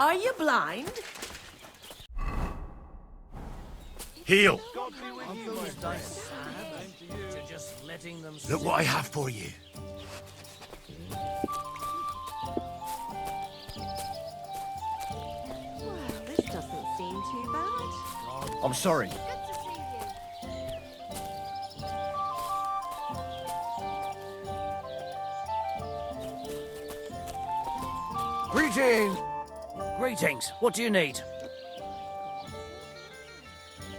Are you blind? Heal! Just letting them Look what I have for you. Well, this doesn't seem too bad. I'm sorry. Good to see you. Greetings. What do you need?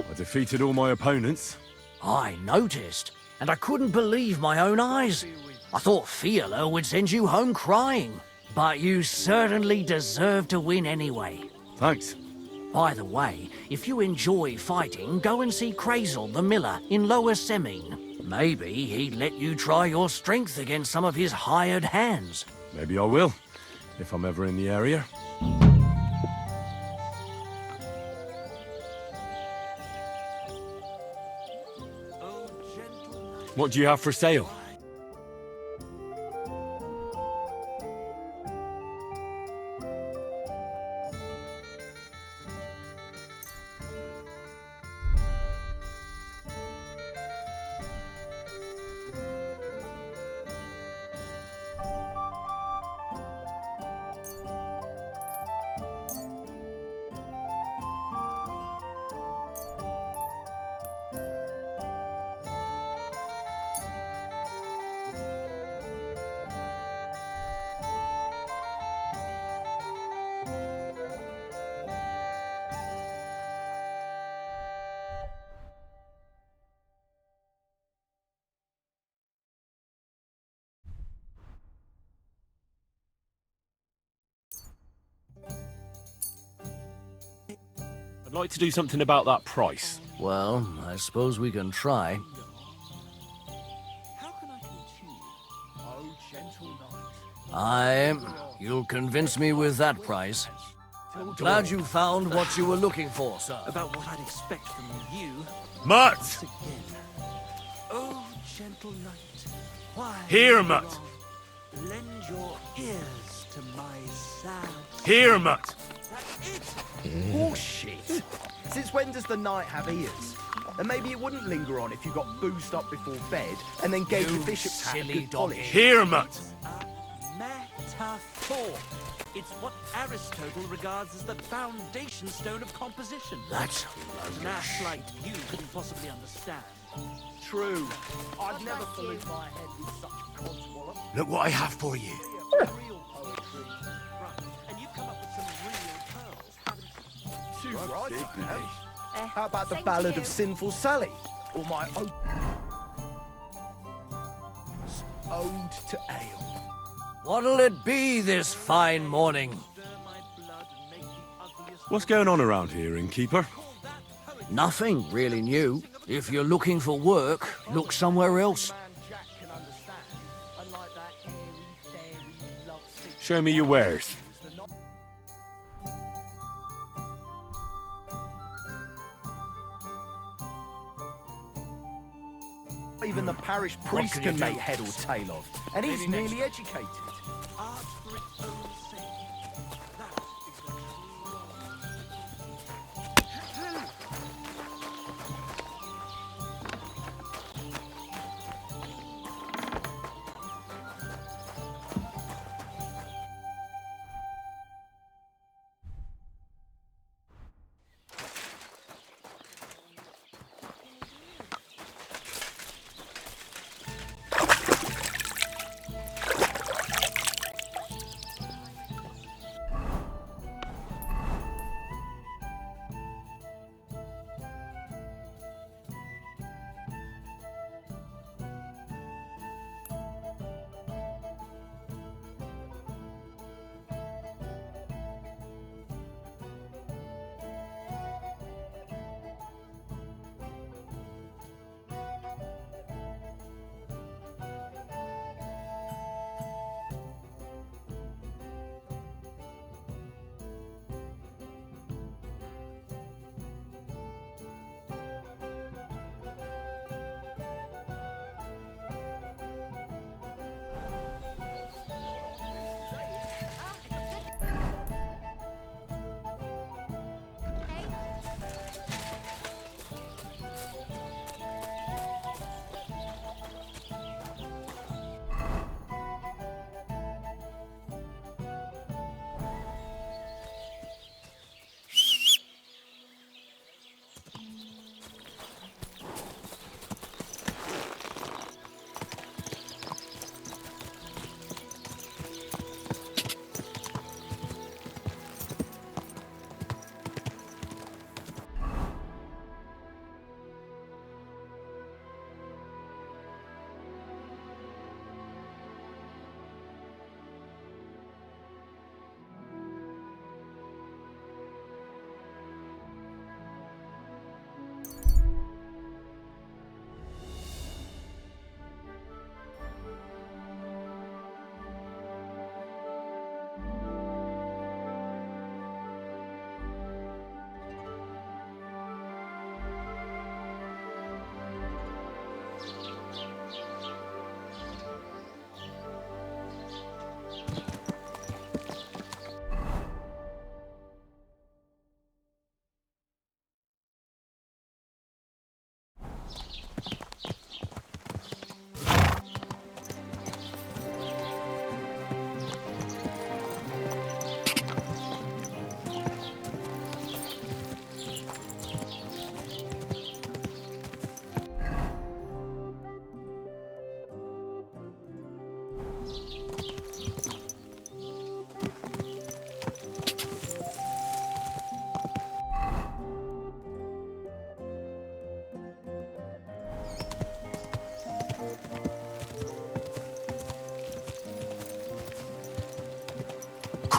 I defeated all my opponents. I noticed, and I couldn't believe my own eyes. I thought Fiala would send you home crying, but you certainly deserve to win anyway. Thanks. By the way, if you enjoy fighting, go and see Crazel the Miller in Lower Semine. Maybe he'd let you try your strength against some of his hired hands. Maybe I will, if I'm ever in the area. What do you have for sale? I'd like to do something about that price. Well, I suppose we can try. How can I continue? Oh, gentle knight. You'll convince me with that price. Glad you found what you were looking for, sir. About what I'd expect from you. Mutt! Once again. Oh, gentle knight. Why? Here, go Mutt. on? Lend your ears to my sad. Here, Mutt! Bullshit. Since when does the knight have ears? And maybe it wouldn't linger on if you got boozed up before bed and then gave You the bishop's hat a silly good donkey. polish. Here, Mutt! A metaphor. It's what Aristotle regards as the foundation stone of composition. That's An ass like you couldn't possibly understand. True. I'd never pollute my head with such codswallop. Look what I have for you. Real poetry. Right. And you've come up with some real pearls, haven't you? Too right, I have. Eh, How about the same to Ballad you. of Sinful Sally? Or my ode to ale? What'll it be this fine morning? Stir my blood and make the ugliest. What's going on around here, innkeeper? Nothing really new. If you're looking for work, look somewhere else. Man Jack can understand. Unlike that airy, fairy, lovesick. Show me your wares. Even the parish priest can can you make do? head or tail of. And he's nearly educated. Art for its own sake. That is what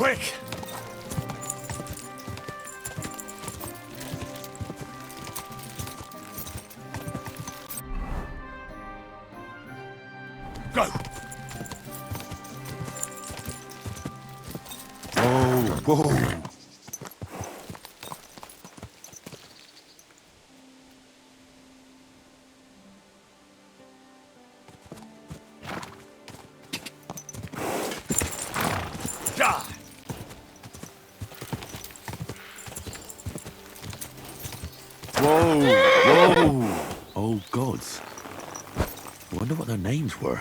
Quick! Go! Whoa, whoa. Die! Whoa, whoa. Oh, gods. I wonder what their names were.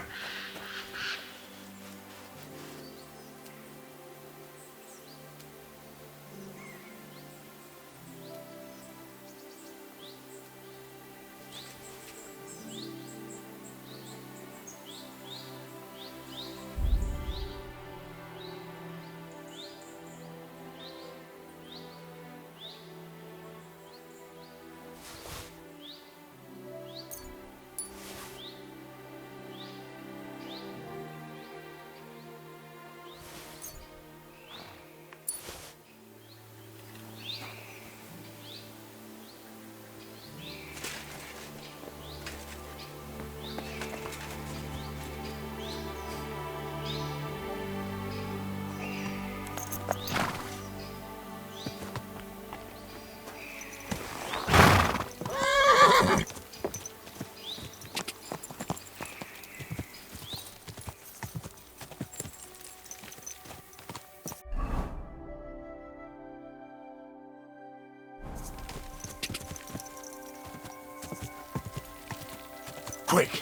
Quick!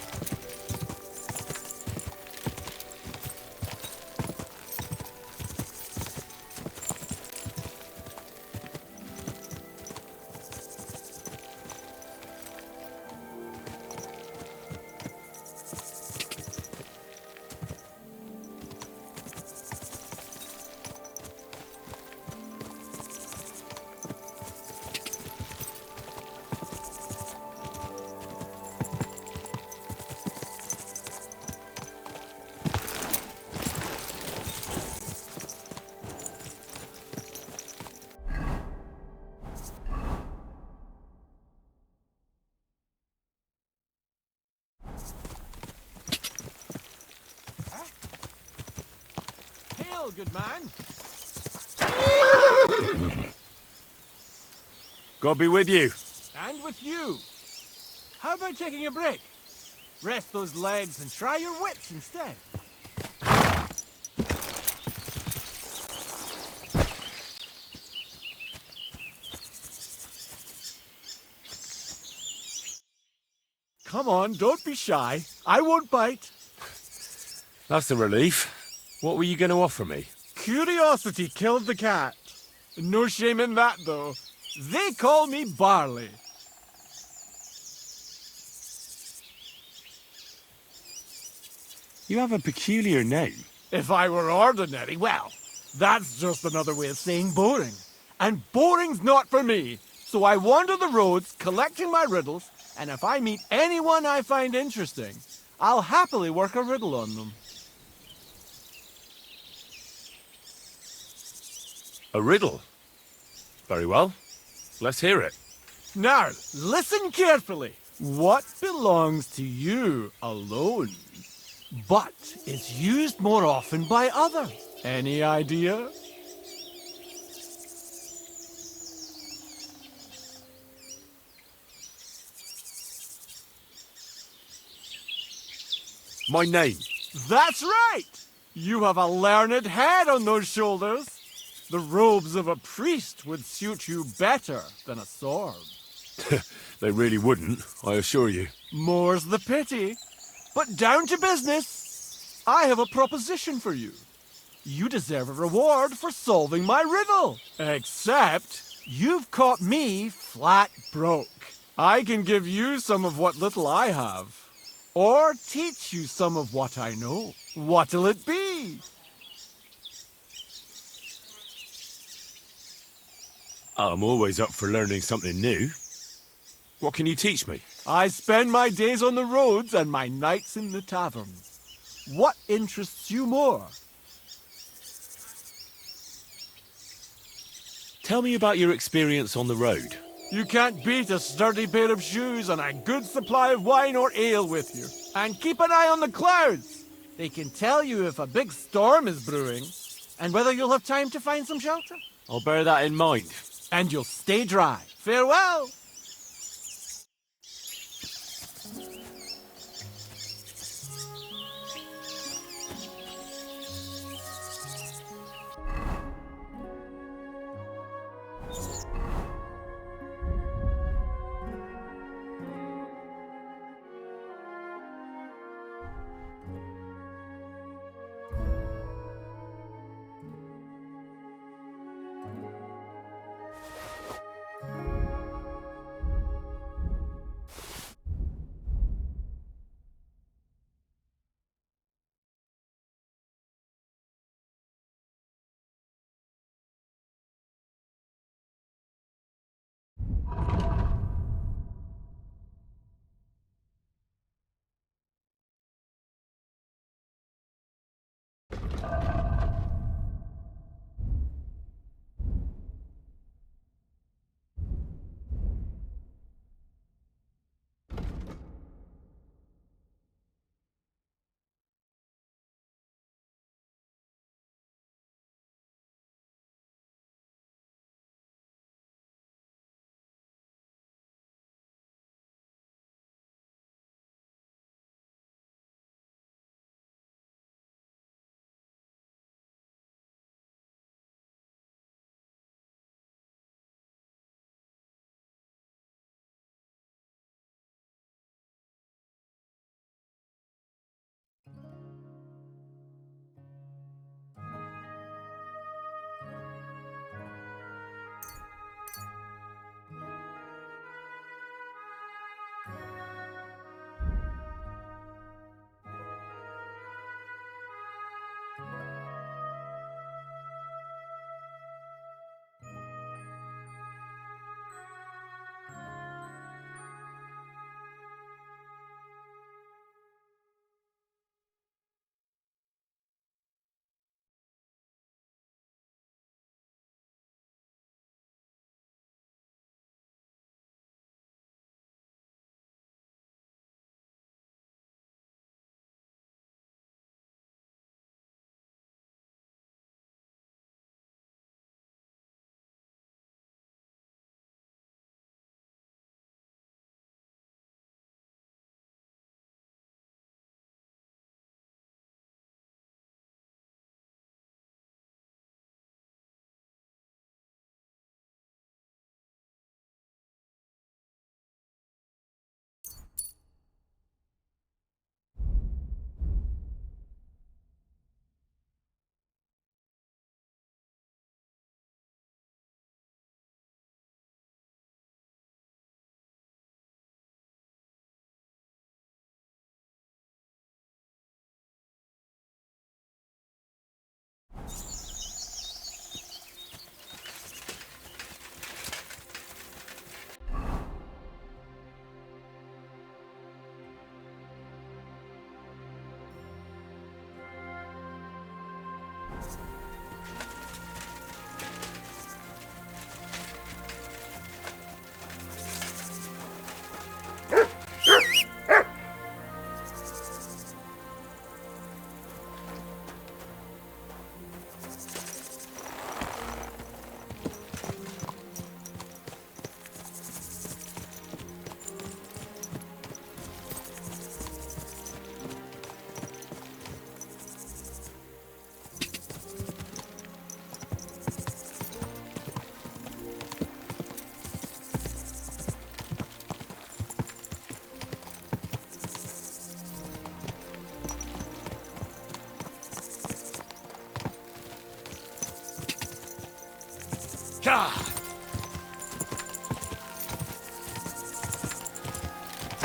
Hail, good man. God be with you. And with you. How about taking a break? Rest those legs and try your wits instead. Come on, don't be shy. I won't bite. That's a relief. What were you going to offer me? Curiosity killed the cat. No shame in that, though. They call me Barley. You have a peculiar name. If I were ordinary, well, that's just another way of saying boring. And boring's not for me. So I wander the roads collecting my riddles, and if I meet anyone I find interesting, I'll happily work a riddle on them. A riddle? Very well. Let's hear it. Now, listen carefully. What belongs to you alone, but is used more often by others? Any idea? My name. That's right! You have a learned head on those shoulders. The robes of a priest would suit you better than a sword. They really wouldn't, I assure you. More's the pity. But down to business. I have a proposition for you. You deserve a reward for solving my riddle. Except, you've caught me flat broke. I can give you some of what little I have. Or teach you some of what I know. What'll it be? I'm always up for learning something new. What can you teach me? I spend my days on the roads and my nights in the taverns. What interests you more? Tell me about your experience on the road. You can't beat a sturdy pair of shoes and a good supply of wine or ale with you. And keep an eye on the clouds. They can tell you if a big storm is brewing and whether you'll have time to find some shelter. I'll bear that in mind. And you'll stay dry. Farewell!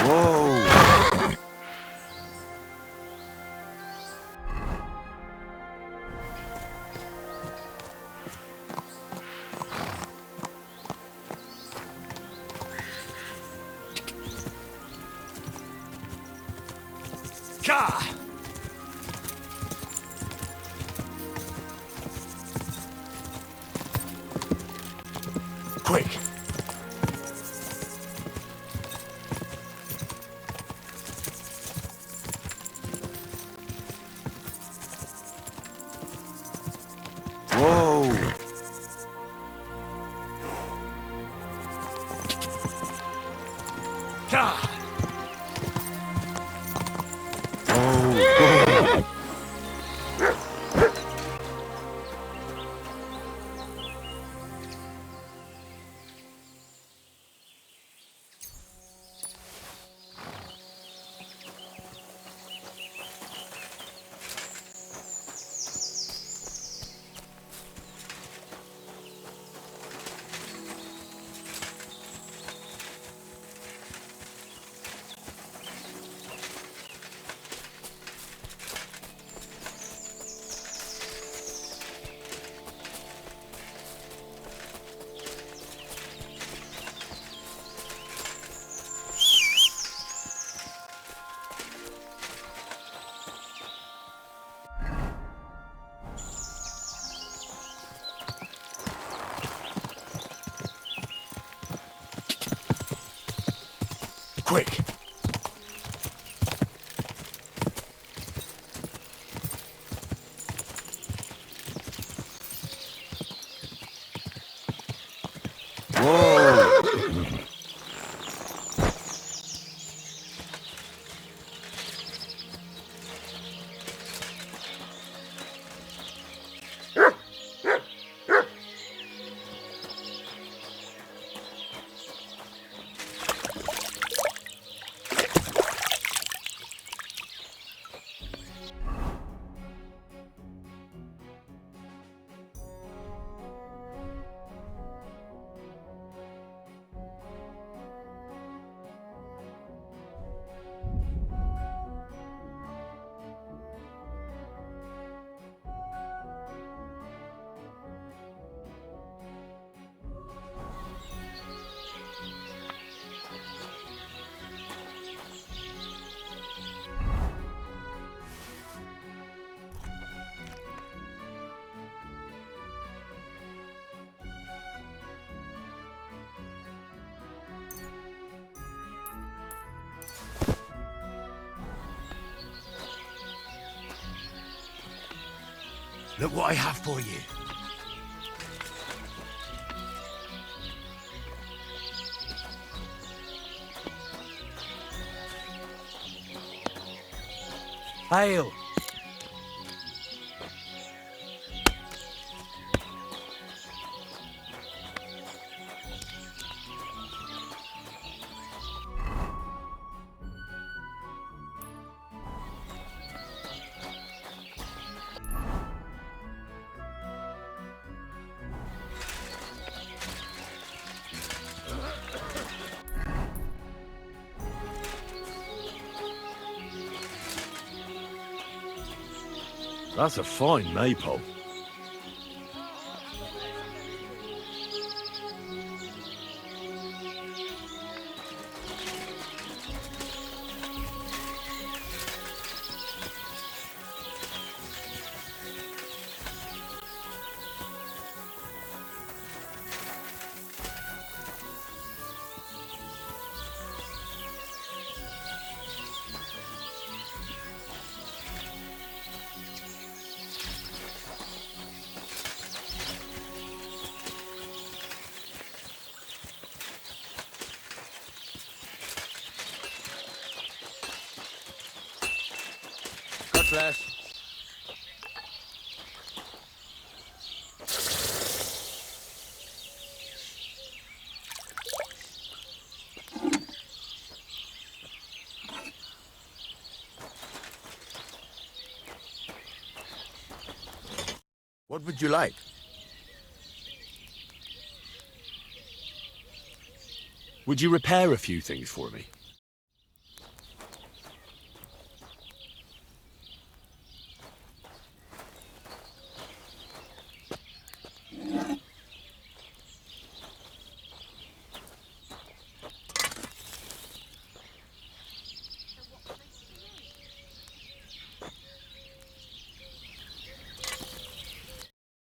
Whoa! Quick! Whoa! Ah! Oh, Quick! whoa! Look what I have for you. Ale. That's a fine maypole. God bless. What would you like? Would you repair a few things for me?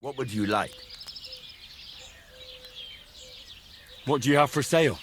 What would you like? What do you have for sale?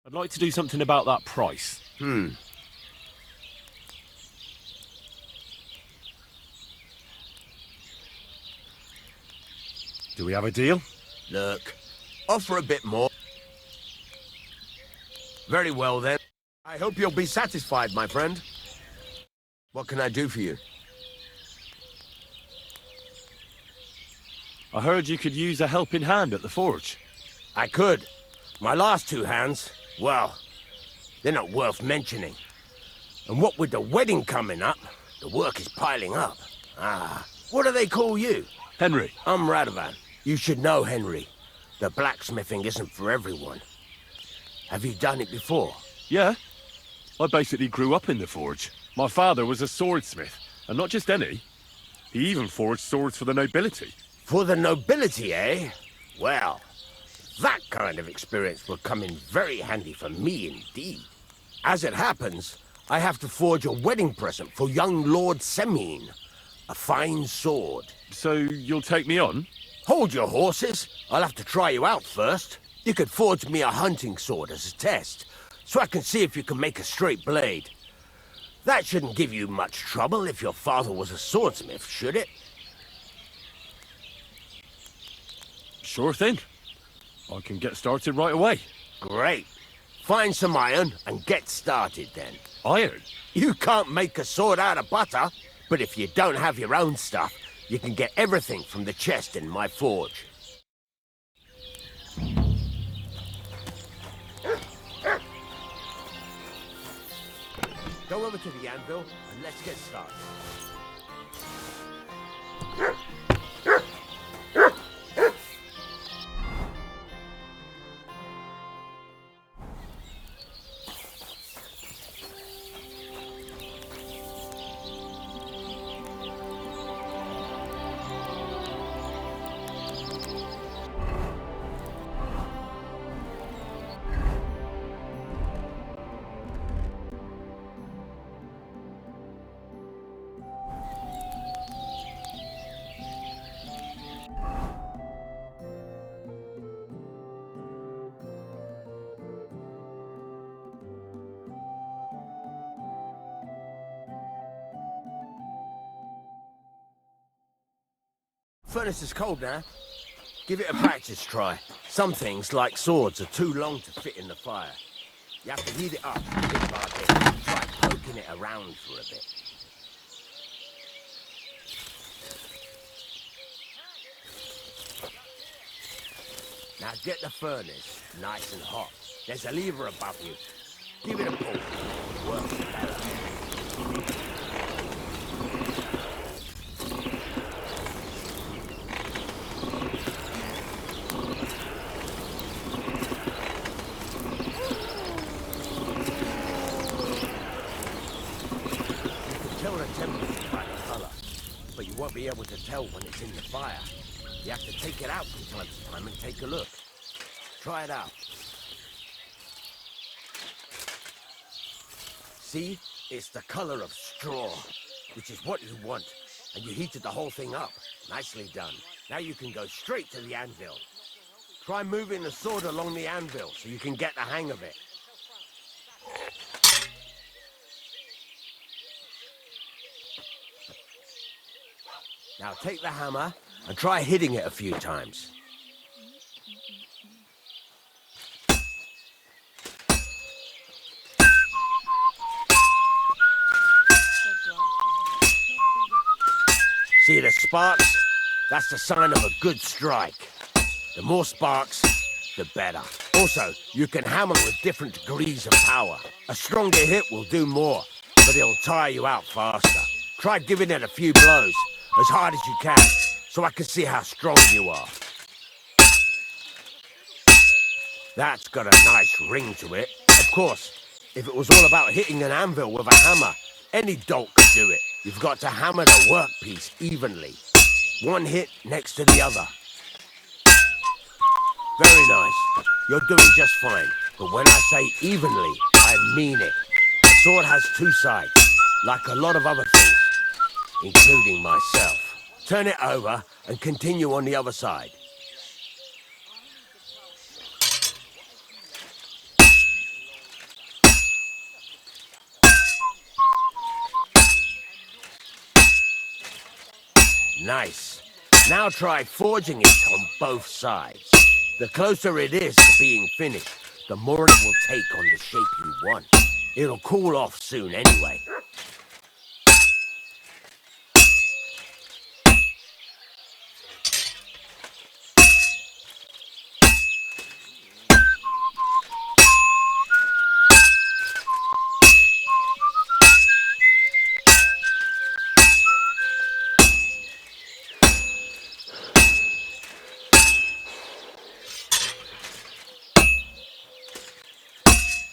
I'd like to do something about that price. Hmm. Do we have a deal? Look, offer a bit more. Very well, then. I hope you'll be satisfied, my friend. What can I do for you? I heard you could use a helping hand at the forge. I could. My last two hands, well, they're not worth mentioning. And what with the wedding coming up, the work is piling up. Ah, what do they call you? Henry. I'm Radovan. You should know, Henry. The blacksmithing isn't for everyone. Have you done it before? Yeah. I basically grew up in the forge. My father was a swordsmith, and not just any. He even forged swords for the nobility. For the nobility, eh? Well, that kind of experience will come in very handy for me indeed. As it happens, I have to forge a wedding present for young Lord Semine. A fine sword. So you'll take me on? Hold your horses. I'll have to try you out first. You could forge me a hunting sword as a test, so I can see if you can make a straight blade. That shouldn't give you much trouble if your father was a swordsmith, should it? Sure thing. I can get started right away. Great. Find some iron and get started then. Iron? You can't make a sword out of butter, but if you don't have your own stuff, you can get everything from the chest in my forge. Go over to the anvil and let's get started. furnace is cold now. Give it a practice try. Some things, like swords, are too long to fit in the fire. You have to heat it up, bit by bit. Try poking it around for a bit. Now get the furnace nice and hot. There's a lever above you. Give it a pull. It works better. Tell the temperature by the colour, but you won't be able to tell when it's in the fire. You have to take it out from time to time and take a look. Try it out. See? It's the colour of straw, which is what you want. And you heated the whole thing up. Nicely done. Now you can go straight to the anvil. Try moving the sword along the anvil so you can get the hang of it. Now take the hammer and try hitting it a few times. See the sparks? That's the sign of a good strike. The more sparks, the better. Also, you can hammer with different degrees of power. A stronger hit will do more, but it'll tire you out faster. Try giving it a few blows, as hard as you can, so I can see how strong you are. That's got a nice ring to it. Of course, if it was all about hitting an anvil with a hammer, any dolt could do it. You've got to hammer the workpiece evenly. One hit next to the other. Very nice. You're doing just fine. But when I say evenly, I mean it. A sword has two sides, like a lot of other things, including myself. Turn it over and continue on the other side. Nice. Now try forging it on both sides. The closer it is to being finished, the more it will take on the shape you want. It'll cool off soon anyway.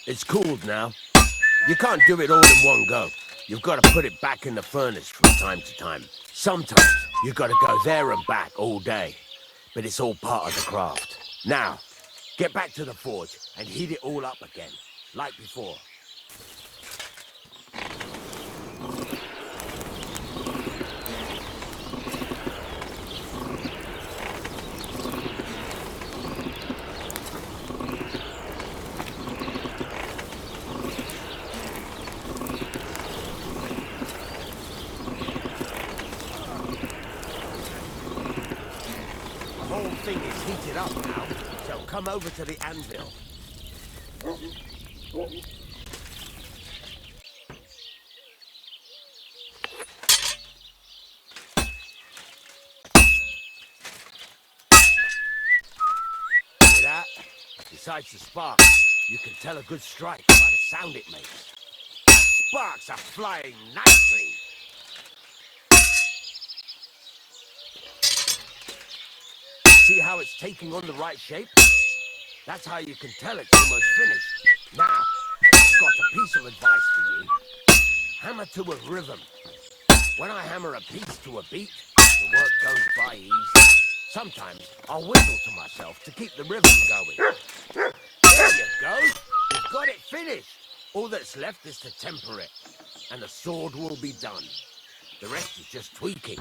It's cooled now. You can't do it all in one go. You've got to put it back in the furnace from time to time. Sometimes you've got to go there and back all day. But it's all part of the craft. Now, get back to the forge and heat it all up again, like before. The whole thing is heated up now, so come over to the anvil. See that? Besides the sparks, you can tell a good strike by the sound it makes. Sparks are flying nicely. See how it's taking on the right shape? That's how you can tell it's almost finished. Now, I've got a piece of advice for you. Hammer to a rhythm. When I hammer a piece to a beat, the work goes by easy. Sometimes I'll whistle to myself to keep the rhythm going. There you go. You've got it finished. All that's left is to temper it, and the sword will be done. The rest is just tweaking.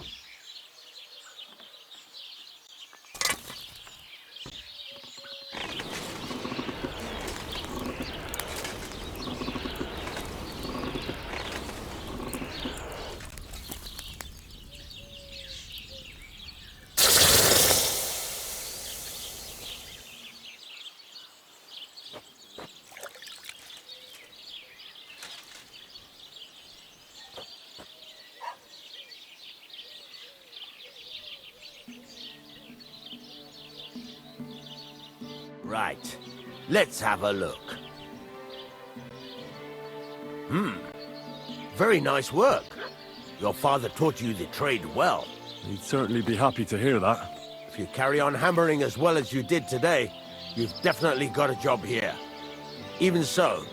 Right. Let's have a look. Very nice work. Your father taught you the trade well. He'd certainly be happy to hear that. If you carry on hammering as well as you did today, you've definitely got a job here. Even so,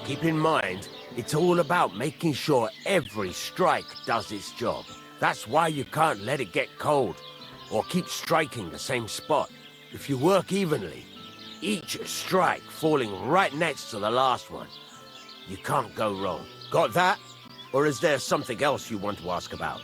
keep in mind, it's all about making sure every strike does its job. That's why you can't let it get cold, or keep striking the same spot. If you work evenly, each strike falling right next to the last one, you can't go wrong. Got that? Or is there something else you want to ask about?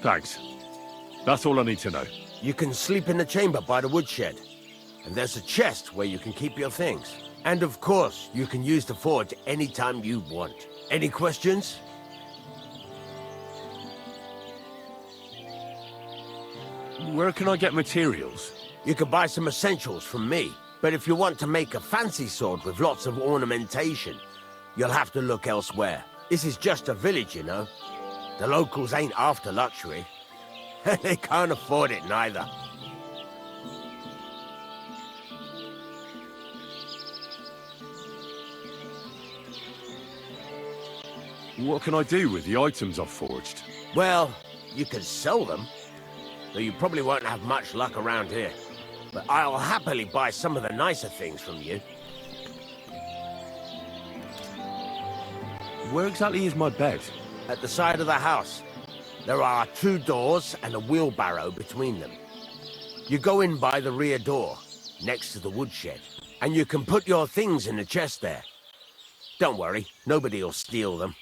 Thanks. That's all I need to know. You can sleep in the chamber by the woodshed. And there's a chest where you can keep your things. And of course, you can use the forge anytime you want. Any questions? Where can I get materials? You can buy some essentials from me. But if you want to make a fancy sword with lots of ornamentation, you'll have to look elsewhere. This is just a village, you know. The locals ain't after luxury. They can't afford it neither. What can I do with the items I've forged? Well, you can sell them, though you probably won't have much luck around here. But I'll happily buy some of the nicer things from you. Where exactly is my bed? At the side of the house, there are 2 doors and a wheelbarrow between them. You go in by the rear door, next to the woodshed, and you can put your things in the chest there. Don't worry, nobody'll steal them.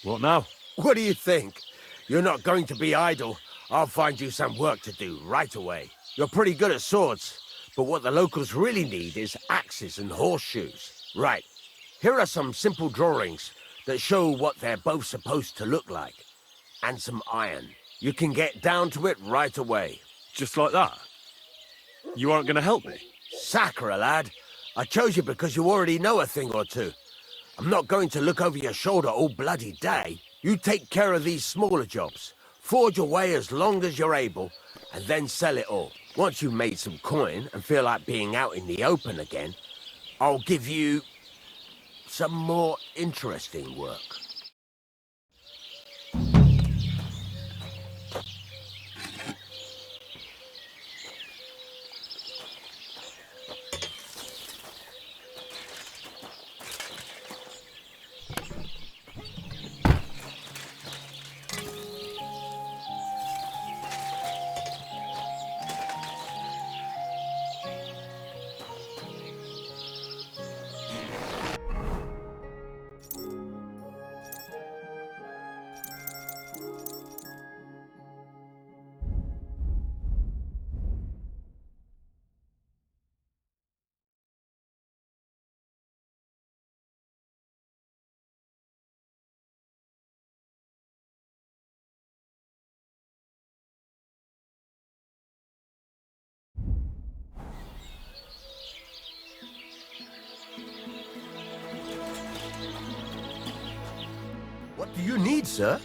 What now? What do you think? You're not going to be idle. I'll find you some work to do right away. You're pretty good at swords, but what the locals really need is axes and horseshoes. Right, here are some simple drawings that show what they're both supposed to look like. And some iron. You can get down to it right away. Just like that? You aren't going to help me? Sacre, lad. I chose you because you already know a thing or two. I'm not going to look over your shoulder all bloody day. You take care of these smaller jobs. Forge away as long as you're able, and then sell it all. Once you've made some coin and feel like being out in the open again, I'll give you some more interesting work. What do you need, sir?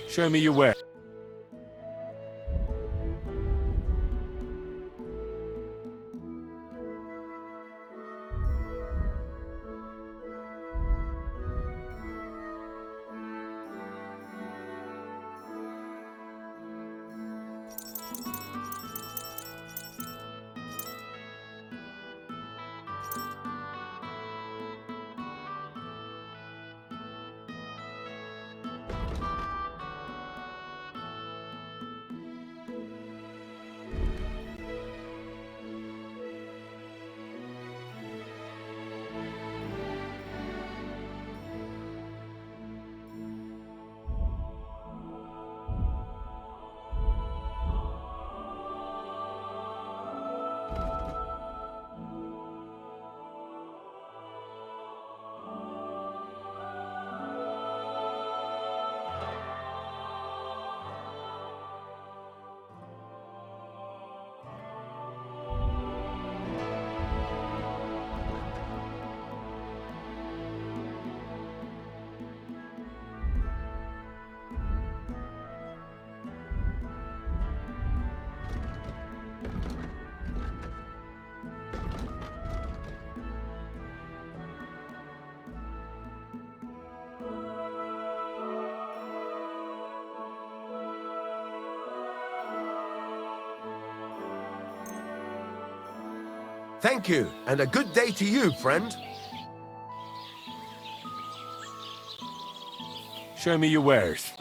Show me your way. Thank you, and a good day to you, friend. Show me your wares.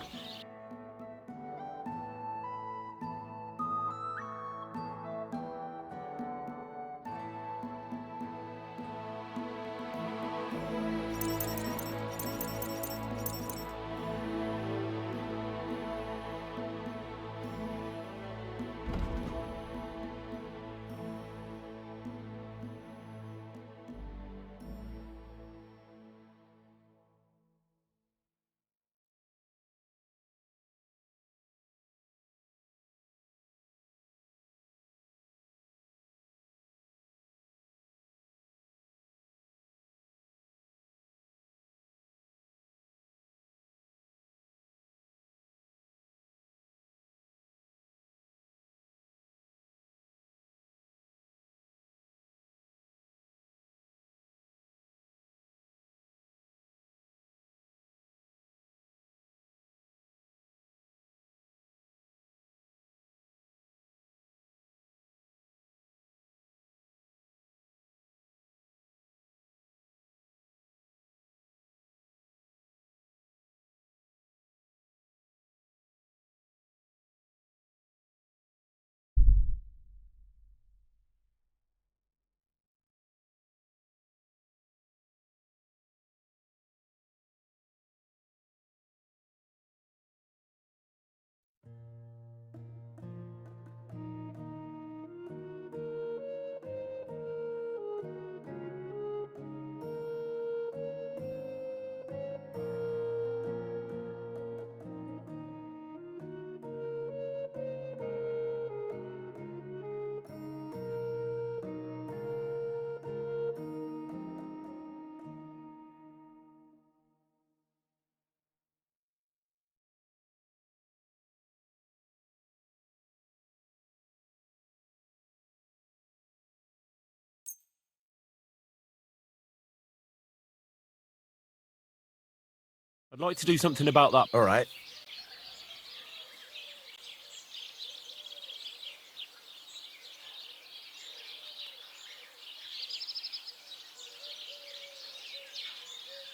I'd like to do something about that. All right.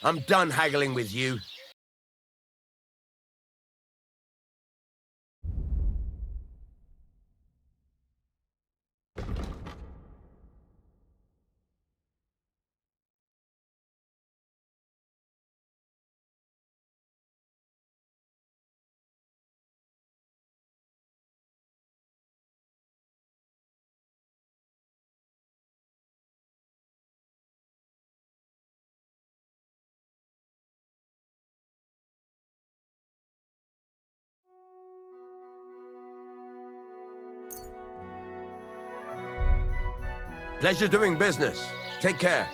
I'm done haggling with you. Pleasure doing business. Take care.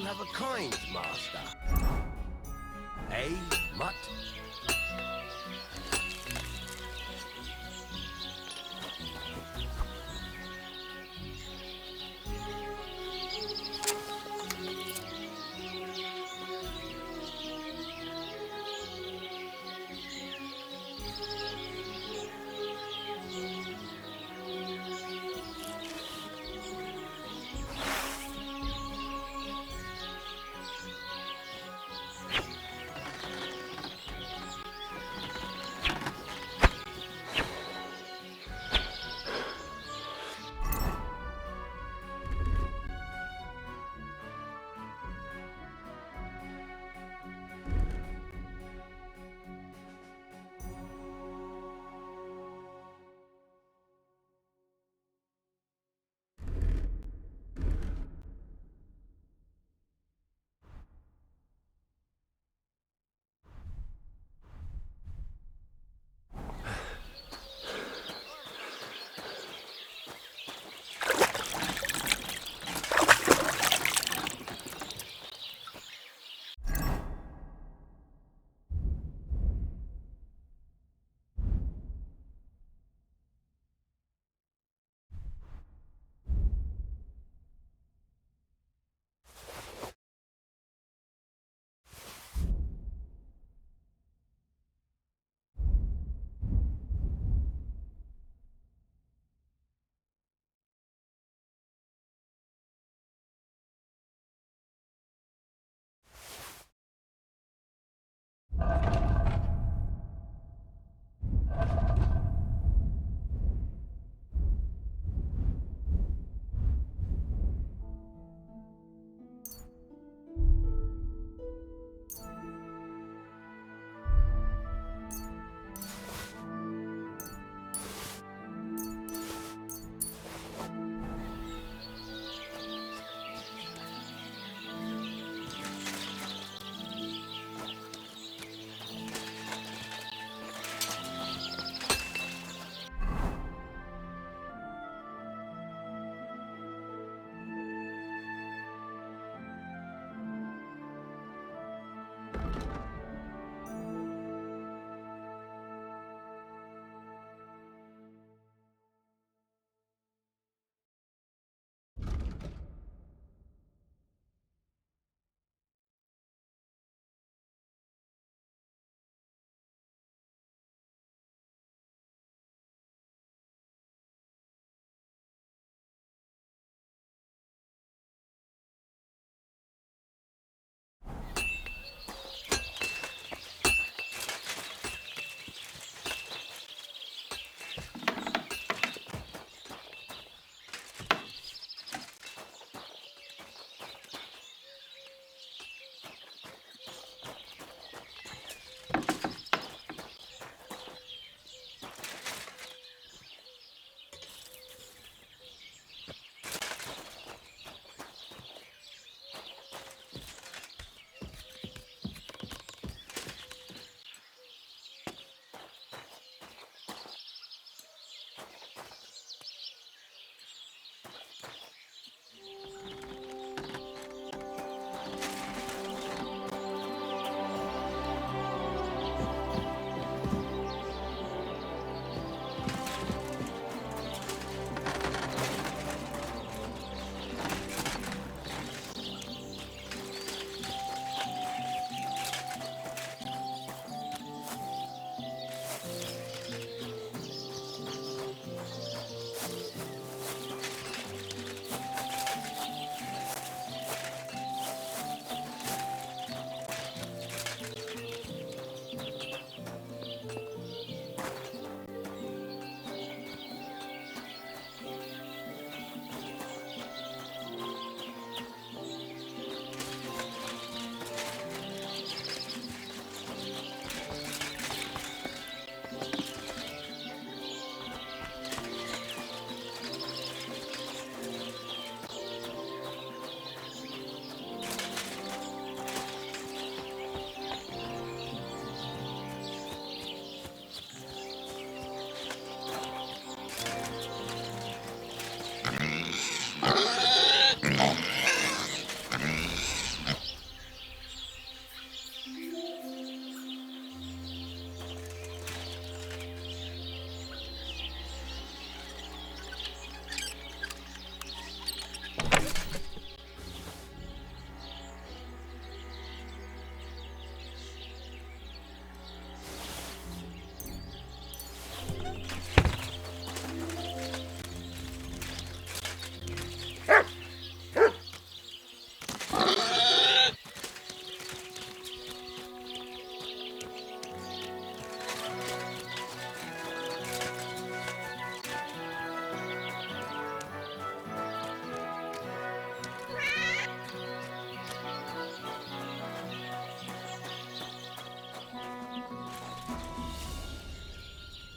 have a kind master. Eh, Mutt?